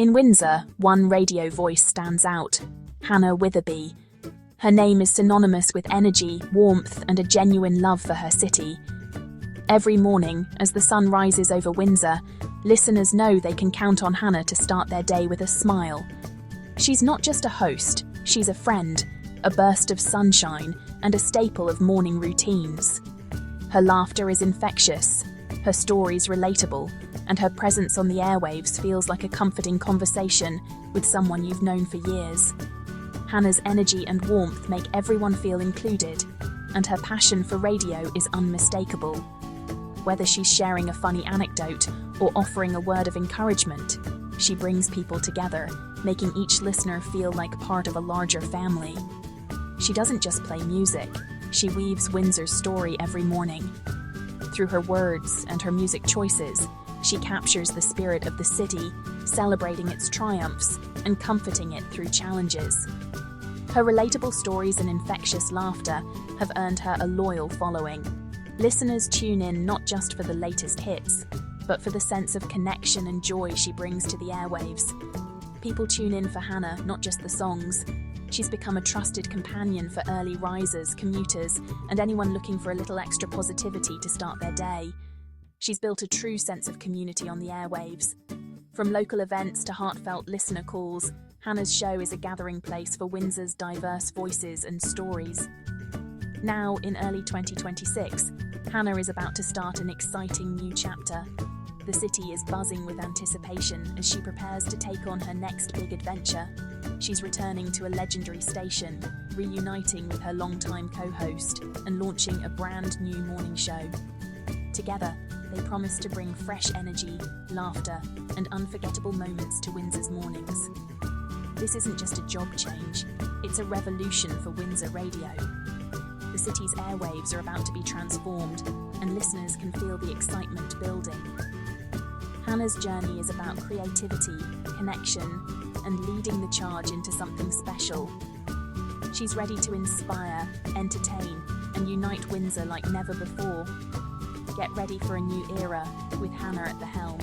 In Windsor, one radio voice stands out: Hannah Witherbee. Her name is synonymous with energy, warmth, and a genuine love for her city. Every morning, as the sun rises over Windsor, listeners know they can count on Hannah to start their day with a smile. She's not just a host, she's a friend, a burst of sunshine, and a staple of morning routines. Her laughter is infectious, her stories relatable, and her presence on the airwaves feels like a comforting conversation with someone you've known for years. Hannah's energy and warmth make everyone feel included, and her passion for radio is unmistakable. Whether she's sharing a funny anecdote or offering a word of encouragement, she brings people together, making each listener feel like part of a larger family. She doesn't just play music, she weaves Windsor's story every morning. Through her words and her music choices, she captures the spirit of the city, celebrating its triumphs and comforting it through challenges. Her relatable stories and infectious laughter have earned her a loyal following. Listeners tune in not just for the latest hits, but for the sense of connection and joy she brings to the airwaves. People tune in for Hannah, not just the songs. She's become a trusted companion for early risers, commuters, and anyone looking for a little extra positivity to start their day. She's built a true sense of community on the airwaves. From local events to heartfelt listener calls, Hannah's show is a gathering place for Windsor's diverse voices and stories. Now, in early 2026, Hannah is about to start an exciting new chapter. The city is buzzing with anticipation as she prepares to take on her next big adventure. She's returning to a legendary station, reuniting with her longtime co-host, and launching a brand new morning show. Together, they promise to bring fresh energy, laughter, and unforgettable moments to Windsor's mornings. This isn't just a job change, it's a revolution for Windsor radio. The city's airwaves are about to be transformed, and listeners can feel the excitement building. Hannah's journey is about creativity, connection, and leading the charge into something special. She's ready to inspire, entertain, and unite Windsor like never before. Get ready for a new era with Hannah at the helm.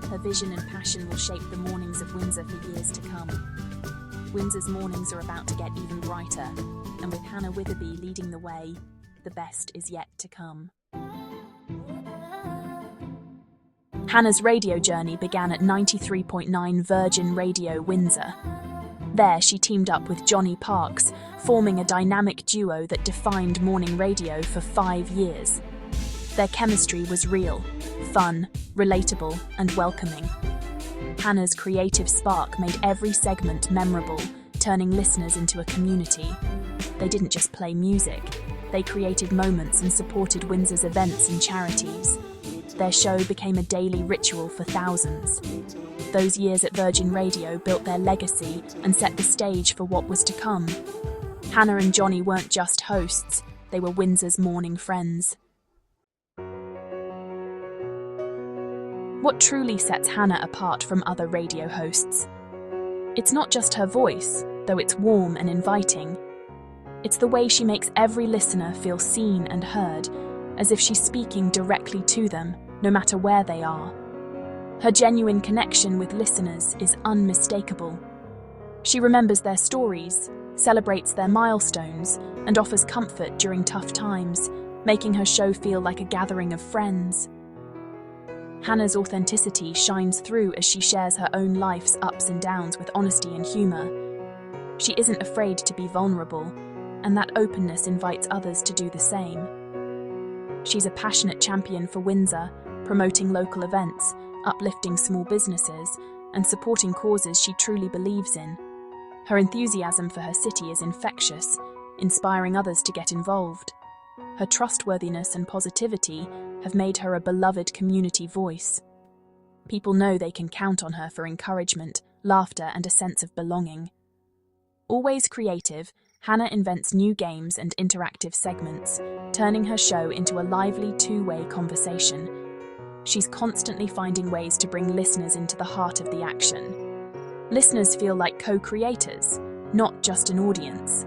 Her vision and passion will shape the mornings of Windsor for years to come. Windsor's mornings are about to get even brighter, and with Hannah Witherbee leading the way, the best is yet to come. Hannah's radio journey began at 93.9 Virgin Radio Windsor. There, she teamed up with Johnny Parks, forming a dynamic duo that defined morning radio for 5 years. Their chemistry was real, fun, relatable, and welcoming. Hannah's creative spark made every segment memorable, turning listeners into a community. They didn't just play music, they created moments and supported Windsor's events and charities. Their show became a daily ritual for thousands. Those years at Virgin Radio built their legacy and set the stage for what was to come. Hannah and Johnny weren't just hosts, they were Windsor's morning friends. What truly sets Hannah apart from other radio hosts? It's not just her voice, though it's warm and inviting. It's the way she makes every listener feel seen and heard, as if she's speaking directly to them, no matter where they are. Her genuine connection with listeners is unmistakable. She remembers their stories, celebrates their milestones, and offers comfort during tough times, making her show feel like a gathering of friends. Hannah's authenticity shines through as she shares her own life's ups and downs with honesty and humour. She isn't afraid to be vulnerable, and that openness invites others to do the same. She's a passionate champion for Windsor, promoting local events, uplifting small businesses, and supporting causes she truly believes in. Her enthusiasm for her city is infectious, inspiring others to get involved. Her trustworthiness and positivity have made her a beloved community voice. People know they can count on her for encouragement, laughter, and a sense of belonging. Always creative, Hannah invents new games and interactive segments, turning her show into a lively two-way conversation. She's constantly finding ways to bring listeners into the heart of the action. Listeners feel like co-creators, not just an audience.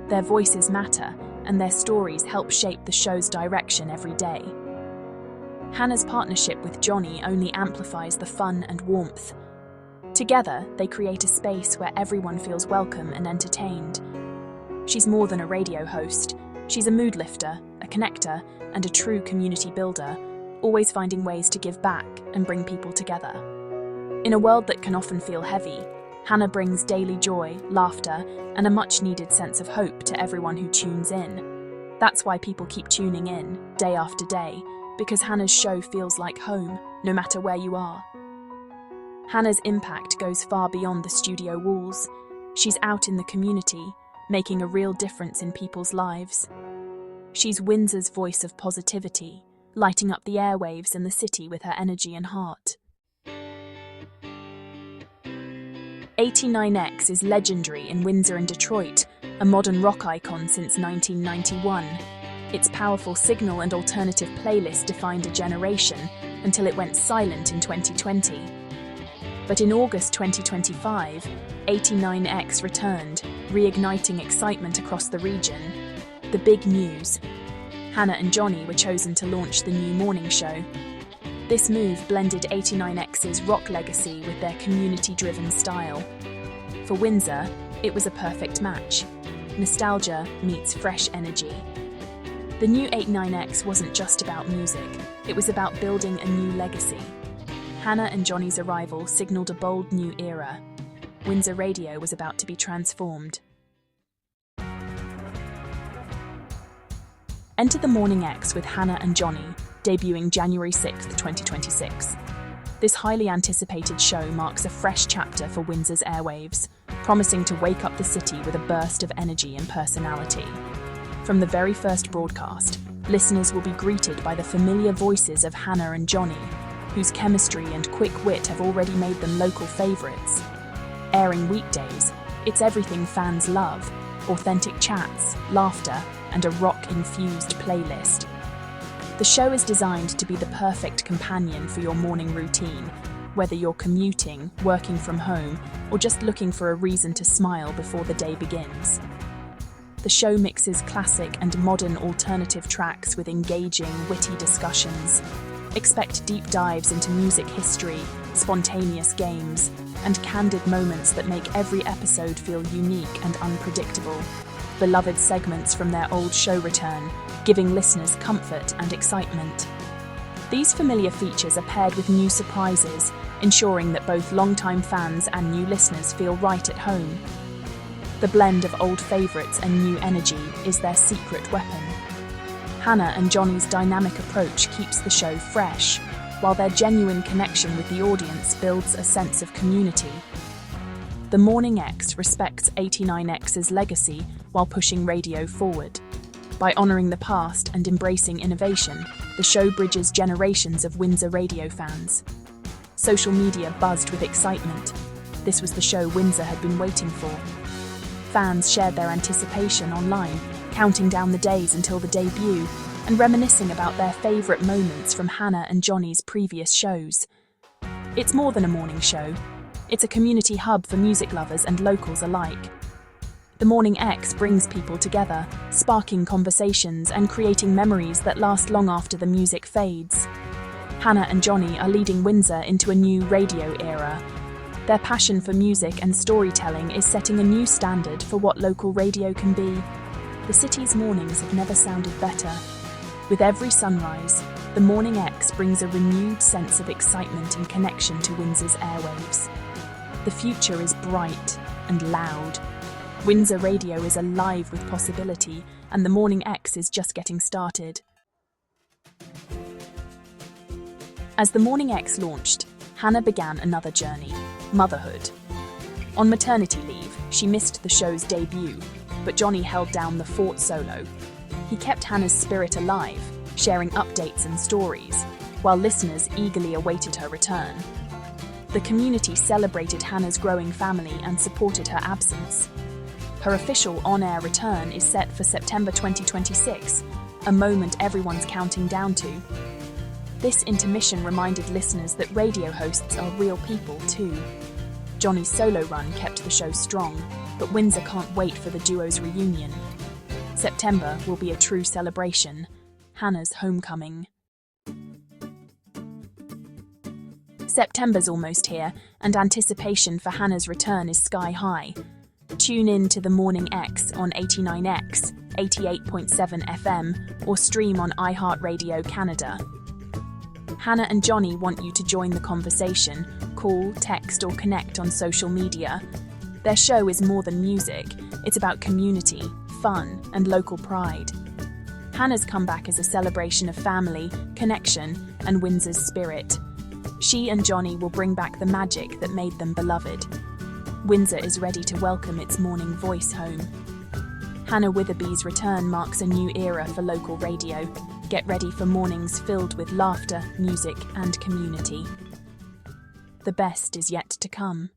Their voices matter, and their stories help shape the show's direction every day. Hannah's partnership with Johnny only amplifies the fun and warmth. Together, they create a space where everyone feels welcome and entertained. She's more than a radio host. She's a mood lifter, a connector, and a true community builder, always finding ways to give back and bring people together. In a world that can often feel heavy, Hannah brings daily joy, laughter, and a much-needed sense of hope to everyone who tunes in. That's why people keep tuning in, day after day, because Hannah's show feels like home, no matter where you are. Hannah's impact goes far beyond the studio walls. She's out in the community, making a real difference in people's lives. She's Windsor's voice of positivity, lighting up the airwaves and the city with her energy and heart. 89X is legendary in Windsor and Detroit, a modern rock icon since 1991. Its powerful signal and alternative playlist defined a generation until it went silent in 2020. But in August 2025, 89X returned, reigniting excitement across the region. The big news: Hannah and Johnny were chosen to launch the new morning show. This move blended 89X's rock legacy with their community-driven style. For Windsor, it was a perfect match. Nostalgia meets fresh energy. The new 89X wasn't just about music, it was about building a new legacy. Hannah and Johnny's arrival signaled a bold new era. Windsor radio was about to be transformed. Enter the Morning X with Hannah and Johnny, debuting January 6, 2026. This highly anticipated show marks a fresh chapter for Windsor's airwaves, promising to wake up the city with a burst of energy and personality. From the very first broadcast, listeners will be greeted by the familiar voices of Hannah and Johnny, whose chemistry and quick wit have already made them local favourites. Airing weekdays, it's everything fans love: authentic chats, laughter, and a rock-infused playlist. The show is designed to be the perfect companion for your morning routine, whether you're commuting, working from home, or just looking for a reason to smile before the day begins. The show mixes classic and modern alternative tracks with engaging, witty discussions. Expect deep dives into music history, spontaneous games, and candid moments that make every episode feel unique and unpredictable. Beloved segments from their old show return, giving listeners comfort and excitement. These familiar features are paired with new surprises, ensuring that both longtime fans and new listeners feel right at home. The blend of old favourites and new energy is their secret weapon. Hannah and Johnny's dynamic approach keeps the show fresh, while their genuine connection with the audience builds a sense of community. The Morning X respects 89X's legacy while pushing radio forward. By honouring the past and embracing innovation, the show bridges generations of Windsor radio fans. Social media buzzed with excitement. This was the show Windsor had been waiting for. Fans shared their anticipation online, counting down the days until the debut, and reminiscing about their favourite moments from Hannah and Johnny's previous shows. It's more than a morning show. It's a community hub for music lovers and locals alike. The Morning X brings people together, sparking conversations and creating memories that last long after the music fades. Hannah and Johnny are leading Windsor into a new radio era. Their passion for music and storytelling is setting a new standard for what local radio can be. The city's mornings have never sounded better. With every sunrise, the Morning X brings a renewed sense of excitement and connection to Windsor's airwaves. The future is bright and loud. Windsor radio is alive with possibility, and the Morning X is just getting started. As the Morning X launched, Hannah began another journey: motherhood. On maternity leave, she missed the show's debut, but Johnny held down the fort solo. He kept Hannah's spirit alive, sharing updates and stories, while listeners eagerly awaited her return. The community celebrated Hannah's growing family and supported her absence. Her official on-air return is set for September 2026, a moment everyone's counting down to. This intermission reminded listeners that radio hosts are real people too. Johnny's solo run kept the show strong, but Windsor can't wait for the duo's reunion. September will be a true celebration: Hannah's homecoming. September's almost here, and anticipation for Hannah's return is sky high. Tune in to the Morning X on 89X, 88.7 FM, or stream on iHeartRadio Canada. Hannah and Johnny want you to join the conversation. Call, text, or connect on social media. Their show is more than music. It's about community, fun, and local pride. Hannah's comeback is a celebration of family, connection, and Windsor's spirit. She and Johnny will bring back the magic that made them beloved. Windsor is ready to welcome its morning voice home. Hannah Witherbee's return marks a new era for local radio. Get ready for mornings filled with laughter, music, and community. The best is yet to come.